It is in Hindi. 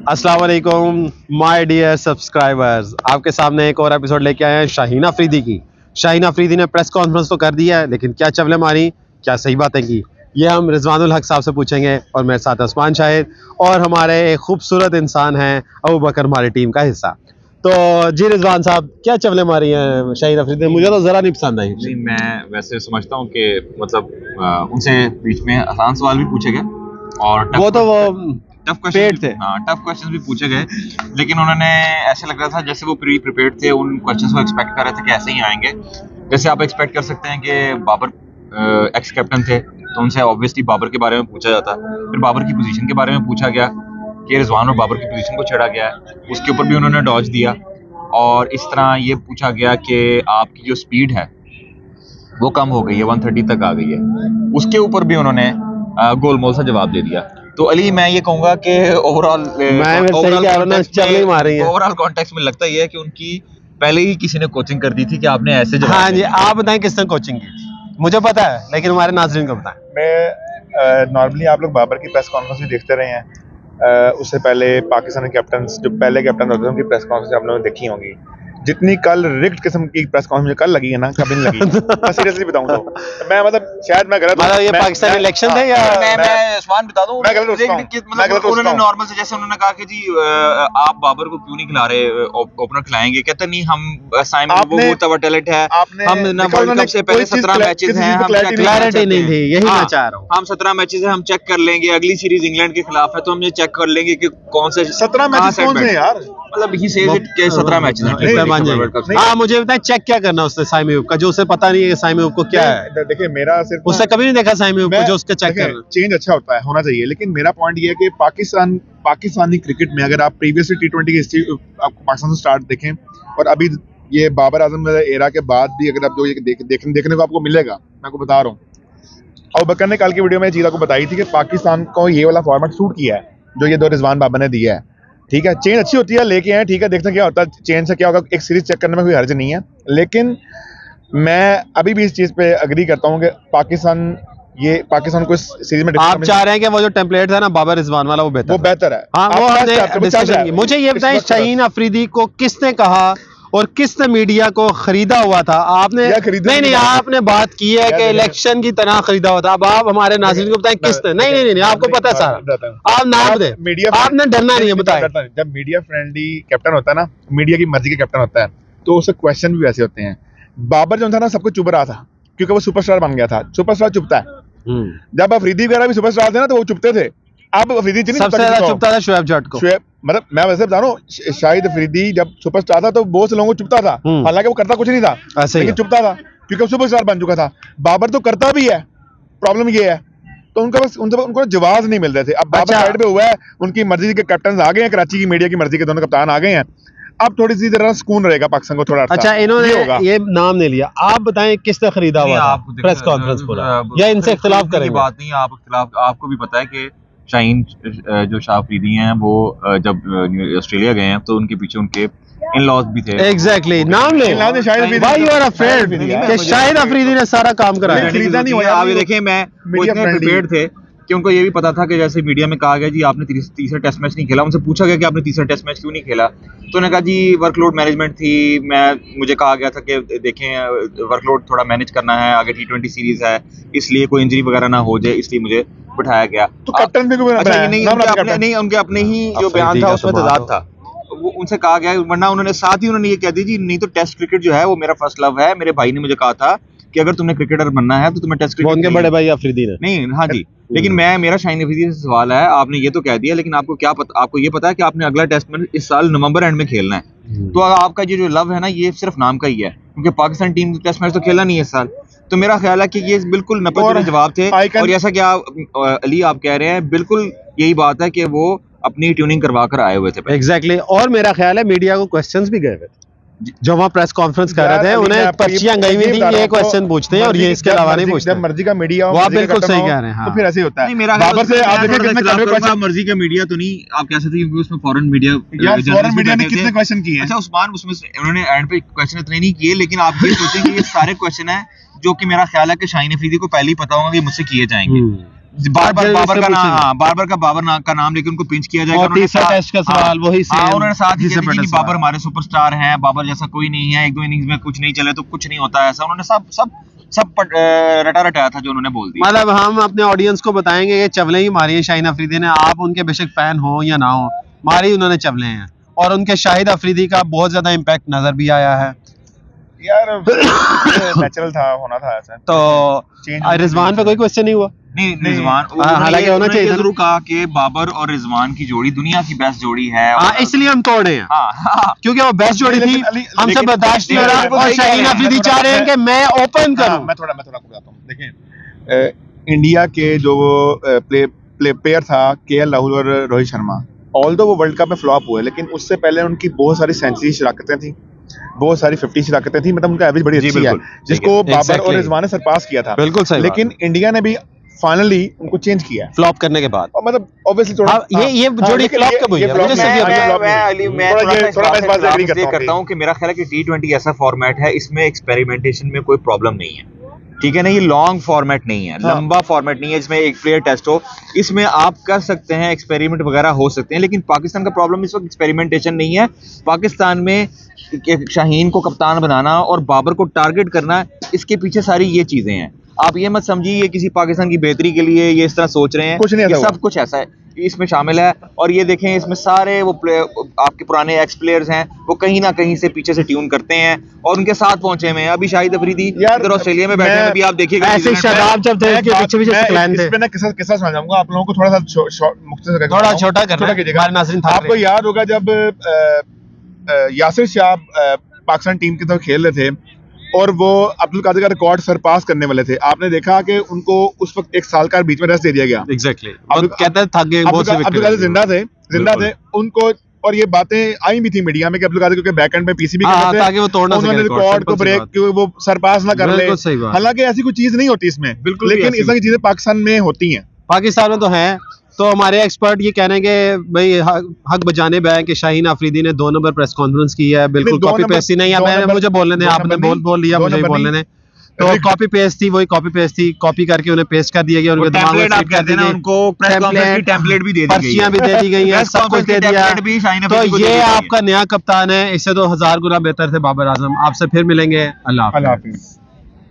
अस्सलाम वालेकुम माय डियर सब्सक्राइबर्स, आपके सामने एक और एपिसोड लेके आए हैं शाहीन अफरीदी की। शाहीन अफरीदी ने प्रेस कॉन्फ्रेंस तो कर दिया है, लेकिन क्या चवले मारी, क्या सही बातें की, ये हम रिजवानुल हक साहब से पूछेंगे। और मेरे साथ उस्मान शाहिद और हमारे एक खूबसूरत इंसान हैं अबू बकर, हमारी टीम का हिस्सा। तो जी रिजवान साहब, क्या चवले मारी हैं शाहीन अफरीदी ने? मुझे तो ज़रा नहीं पसंद आई। नहीं, मैं वैसे समझता हूँ कि मतलब उनसे बीच में आसान सवाल भी पूछे गए और वो तो वो टफ पेड़ थे। टफ क्वेश्चन भी पूछे गए, लेकिन उन्होंने ऐसे लग रहा था जैसे वो प्री प्रिपेयर्ड थे। उन क्वेश्चंस को एक्सपेक्ट कर रहे थे कि ऐसे ही आएंगे। जैसे आप एक्सपेक्ट कर सकते हैं कि बाबर एक्स कैप्टन थे, तो उनसे ऑब्वियसली बाबर के बारे में पूछा जाता। फिर बाबर की पोजीशन के बारे में पूछा गया कि रिजवान और बाबर की पोजीशन को छेड़ा गया है, उसके ऊपर भी उन्होंने डॉज दिया। और इस तरह ये पूछा गया कि आपकी जो स्पीड है वो कम हो गई है, 130 तक आ गई है, उसके ऊपर भी उन्होंने गोलमोल सा जवाब दे दिया। तो अली, मैं ये कहूंगा कि ओवरऑल कॉन्टेक्स्ट में लगता ही है कि उनकी पहले ही किसी ने कोचिंग कर दी थी कि आपने ऐसे जवाब। हाँ जी, आप बताएं किसने कोचिंग की थी? मुझे पता है, लेकिन हमारे नाज़रीन को बताएं। मैं नॉर्मली आप लोग बाबर की प्रेस कॉन्फ्रेंस भी देखते रहे हैं। उससे पहले पाकिस्तानी कैप्टन जो पहले कैप्टन होते थे उनकी प्रेस कॉन्फ्रेंस आप लोगों ने देखी होंगी। जितनी कल रिग्ड किस्म की प्रेस कॉन्फ्रेंस कल लगी है ना, कभी नहीं लगी। मैं सीरियसली बताऊं तो मैं मतलब शायद मैं गलत मतलब ये पाकिस्तानी इलेक्शन थे या मैं उस्मान बता दूं, मैं गलत हो सकता हूं। मैं गलत हो उन्होंने सकता हूं। नॉर्मल से, जैसे उन्होंने कहा कि जी आप बाबर को क्यों नहीं खिला रहे, ओपनर खिलाएंगे। कहते नहीं, हम साइमन वो तवा टैलेंट है, हम ना वर्ल्ड कप से पहले 17 मैचेस हैं, हम क्लैरिटी नहीं थी, यही मैं चाह रहा हूँ। हम 17 मैचेस हैं, हम चेक कर लेंगे। अगली सीरीज इंग्लैंड के खिलाफ है तो हम ये चेक कर लेंगे कि कौन से 17 मैचेस कौन से यार, मतलब ही सेज इट के 17 मैचेस हैं। हाँ, मुझे बताएं चेक क्या करना उसने साइमयूब का, जो उसे पता नहीं है कि साइमयूब को क्या है। देखिए मेरा सिर्फ उसने कभी नहीं देखा साइमयूब को जो उसका चेक करना। चेंज अच्छा होता है, होना चाहिए, लेकिन मेरा पॉइंट ये है कि पाकिस्तानी क्रिकेट में अगर आप प्रीवियसली T20 की हिस्ट्री आपको पाकिस्तान से स्टार्ट देखें और अभी ये बाबर आजम एरा के बाद भी अगर आप जो ये देखने को आपको मिलेगा, मैं आपको बता रहा हूँ। और बकर ने कल की वीडियो में चीज़ आपको बताई थी कि पाकिस्तान को ये वाला फॉर्मेट सूट किया है जो ये दो रिजवान बाबर ने दिया है। ठीक है, चेंज अच्छी होती है, लेके आए, ठीक है, देखते हैं क्या होता है। चेंज से क्या होगा, एक सीरीज चेक करने में कोई हर्ज नहीं है, लेकिन मैं अभी भी इस चीज़ पे अग्री करता हूँ कि पाकिस्तान को इस सीरीज में आप चाह रहे हैं कि वो जो टेम्पलेट है ना बाबर रिजवान वाला, वो बेहतर है। हाँ, वो हमने डिस्कशन की। मुझे ये बताएं, शाहीन अफरीदी को किसने कहा और किसने मीडिया को खरीदा हुआ था? आपने नहीं, आपने बात की है कि इलेक्शन की तरह खरीदा हुआ था। अब आप हमारे नाज़रीन को बताएं किसने। नहीं, आपको पता है सारा, आप नाम दें, आपने डरना नहीं है, बताएं। जब मीडिया फ्रेंडली कैप्टन होता है ना, मीडिया की मर्जी का कैप्टन होता है, तो उससे क्वेश्चन भी वैसे होते हैं। बाबर जो था ना, सबको चुप रहा था क्योंकि वो सुपरस्टार बन गया था। सुपरस्टार चुपता है। जब अफरीदी वगैरह भी सुपरस्टार थे ना, तो वो चुपते थे। अब अफरीदी सबसे ज्यादा चुपता था शोएब जट को। मतलब मैं वैसे बता रहा हूँ, शाहिद अफरीदी जब सुपरस्टार था तो बहुत से लोगों को चुपता था, हालांकि वो करता कुछ नहीं था, लेकिन चुपता था क्योंकि वो सुपरस्टार बन चुका था। बाबर तो करता भी है, प्रॉब्लम ये है, तो उनका बस उनको जवाब नहीं मिल रहे थे। अब बाबर साइड पे हुआ है, उनकी मर्जी के कैप्टन आ गए हैं, कराची की मीडिया की मर्जी के दोनों कप्तान आ गए हैं। अब थोड़ी सी जरा सुकून रहेगा पाकिस्तान को थोड़ा। अच्छा, इन्होंने ये नाम नहीं लिया, आप बताएं किसने खरीदा हुआ था प्रेस कॉन्फ्रेंस पूरा, या इनसे इख्तिलाफ करेंगे? बात नहीं, आपको भी पता है कि शाहीन जो शाह अफरीदी हैं वो जब ऑस्ट्रेलिया गए हैं तो उनके पीछे उनके इन लॉज भी थे। एग्जैक्टली, नाम ले। Why you are afraid कि शाहिद अफरीदी ने सारा काम कराया? खरीदा नहीं हुआ। आप ये देखें, मैं प्रिपेयर्ड थे कि उनको ये भी पता था कि जैसे मीडिया में कहा गया जी आपने तीसरा टेस्ट मैच नहीं खेला। उनसे पूछा गया कि आपने तीसरा टेस्ट मैच क्यों नहीं खेला, तो उन्होंने कहा जी वर्कलोड मैनेजमेंट थी। मुझे कहा गया था कि देखें वर्कलोड थोड़ा मैनेज करना है, आगे T20 सीरीज है, इसलिए कोई इंजरी वगैरह ना हो जाए, इसलिए मुझे बिठाया गया। तो कैप्टन भी नहीं, उनके अपने ही जो बयान था उसमें तजाद था। वो उनसे कहा गया, वरना उन्होंने साथ ही उन्होंने ये कह दी जी नहीं तो टेस्ट क्रिकेट जो है वो मेरा फर्स्ट लव है। मेरे भाई ने मुझे कहा था कि अगर तुमने क्रिकेटर बनना है तो तुम्हें टेस्ट क्रिकेट। उनके बड़े भाई अफरीदी ने नहीं, हाँ जी, लेकिन मेरा शाहीन अफरीदी से सवाल है, आपने ये तो कह दिया, लेकिन आपको क्या पता, आपको ये पता है कि आपने अगला टेस्ट मैच इस साल नवंबर एंड में खेलना है। तो आपका ये जो लव है ना, ये सिर्फ नाम का ही है, क्योंकि पाकिस्तान टीम टेस्ट मैच तो खेला नहीं है इस साल। तो मेरा ख्याल है कि ये बिल्कुल नपत जवाब थे। और जैसा कि अली आप कह रहे हैं, बिल्कुल यही बात है कि वो अपनी ट्यूनिंग करवा कर आए हुए थे। एग्जैक्टली। और मेरा ख्याल है मीडिया को क्वेश्चंस भी गए थे जो वहां प्रेस कॉन्फ्रेंस कर रहे थे, उन्हें पर्चियां गई हुई थी, ये क्वेश्चन पूछते हैं और ये इसके अलावा नहीं पूछते। मर्जी का मीडिया, वो आप बिल्कुल सही कह रहे हैं। तो फिर ऐसे ही होता है। बाबर से आप देखें कितने क्वेश्चन, मर्जी का मीडिया तो नहीं आप कह सकते, क्योंकि उसमें फॉरेन मीडिया ने कितने क्वेश्चन किए। अच्छा उस्मान, उसमें उन्होंने एंड पे क्वेश्चन इतने नहीं किए, लेकिन आप ये सोचेंगे ये सारे क्वेश्चन है जो कि मेरा ख्याल है कि शाहीन अफरीदी को पहले ही पता होगा कि मुझसे किए जाएंगे। बाबर का बाबर नाम लेके उनको पिंच किया जाएगा। और तीसरा टेस्ट का सवाल वही सेम, उन्होंने साथ ही जिसे कह दिया कि बाबर हमारे सुपरस्टार हैं, बाबर जैसा कोई नहीं है, 1-2 इनिंग्स में कुछ नहीं चले तो कुछ नहीं होता है, ऐसा उन्होंने सब रटा रटाया था जो उन्होंने बोल दिया। मतलब हम अपने ऑडियंस को बताएंगे ये चवलें ही मारी है शाहीन अफरीदी ने, आप उनके बेशक फैन हो या ना हो, मारी उन्होंने चवलें हैं। और उनके शाहिद अफरीदी का बहुत ज्यादा इम्पैक्ट नजर भी आया है। यार नेचुरल था, होना था ऐसा। तो रिजवान पे कोई क्वेश्चन नहीं हुआ? नहीं रिजवान, हालांकि होना चाहिए था। जरूर कहा कि बाबर और रिजवान की जोड़ी दुनिया की बेस्ट जोड़ी है। हाँ, इसलिए हम तोड़ रहे हैं। हाँ, क्योंकि वो बेस्ट जोड़ी थी, हम सब बर्दाश्त नहीं हो रहा, और शाहीन अफरीदी चाह रहे हैं कि मैं ओपन करूं। मैं थोड़ा बताता हूँ। देखिए, इंडिया के जो प्लेयर था केएल राहुल और रोहित शर्मा, ऑल्दो वो वर्ल्ड कप में फ्लॉप हुए, लेकिन उससे पहले उनकी बहुत सारी सेंचुरी शराकतें थी, बहुत सारी 50 शराकतें थी, मतलब उनका एवरेज बड़ी अच्छी है, जिसको बाबर और रिजवान ने सरपास किया था। बिल्कुल सही। लेकिन इंडिया ने भी फाइनली उनको चेंज किया है फ्लॉप करने के बाद, और मतलब ऑब्वियसली थोड़ा ये जोड़ी फ्लॉप कब हुई है? मुझे समझ नहीं आ रहा। मैं थोड़ा इस बात से एग्री करता हूँ कि मेरा ख्याल है कि T20 ऐसा फॉर्मेट है, इसमें एक्सपेरिमेंटेशन में कोई प्रॉब्लम नहीं है, ठीक है ना। ये लॉन्ग फॉर्मेट नहीं है, लंबा फॉर्मेट नहीं है जिसमें एक प्लेयर टेस्ट हो, इसमें आप कर सकते हैं, एक्सपेरिमेंट वगैरह हो सकते हैं। लेकिन पाकिस्तान का प्रॉब्लम इस वक्त एक्सपेरिमेंटेशन नहीं है, पाकिस्तान में शाहीन को कप्तान बनाना और बाबर को टारगेट करना, इसके पीछे सारी ये चीजें हैं। आप ये मत समझिए ये किसी पाकिस्तान की बेहतरी के लिए ये इस तरह सोच रहे हैं, कुछ नहीं, ये सब कुछ ऐसा है इसमें शामिल है। और ये देखें इसमें सारे वो आपके पुराने एक्स प्लेयर्स हैं, वो कहीं ना कहीं से पीछे से ट्यून करते हैं और उनके साथ पहुंचे हुए हैं। अभी शाहिद अफरीदी इधर ऑस्ट्रेलिया में बैठे हैं, अभी आप देखिएगा ऐसे शराब जब थे कि पीछे थे। इसमें ना किस्सा सुना चाहूंगा आप लोगों को, थोड़ा सा मुख्तसर करके थोड़ा छोटा कीजिएगा। नाज़रीन आपको याद होगा जब यासिर शाह पाकिस्तान टीम की तरफ खेल रहे थे और वो अब्दुल कादिर का रिकॉर्ड सरपास करने वाले थे, आपने देखा कि उनको उस वक्त 1 साल का बीच में रेस्ट दे दिया गया। एग्जैक्टली, कहते हैं थक गए, बहुत से अब्दुल कादिर जिंदा थे उनको, और ये बातें आई भी थी मीडिया में कि अब्दुल कादिर क्योंकि बैकएंड पे पीसीबी कर रहे थे, ताकि वो तोड़ ना सके रिकॉर्ड को, ब्रेक कि वो सरपास ना कर ले। हालांकि ऐसी कोई चीज नहीं होती इसमें, लेकिन इस तरह की चीजें पाकिस्तान में होती हैं, पाकिस्तान में तो है। तो हमारे एक्सपर्ट ये कह रहे हैं कि भाई हक बजाने हैं कि शाहीन अफरीदी ने 2 नंबर प्रेस कॉन्फ्रेंस की है, बिल्कुल कॉपी पेस्ट ही नहीं है। मुझे बोलने दें, आपने बोल लिया, मुझे ही बोलने दें। तो कॉपी पेस्ट थी, वही कॉपी पेस्ट थी, कॉपी करके उन्हें पेस्ट कर दिया गया, उनके दिमाग में फिट कर दिया, उनको प्रेस कॉन्फ्रेंस की टेम्पलेट भी दे दी गई, पर्चियां भी दे दी गई हैं, सब कुछ दे दिया। तो ये आपका नया कप्तान है, इससे तो 1000 गुना बेहतर थे बाबर आजम। आपसे फिर मिलेंगे, अल्लाह हाफिज़।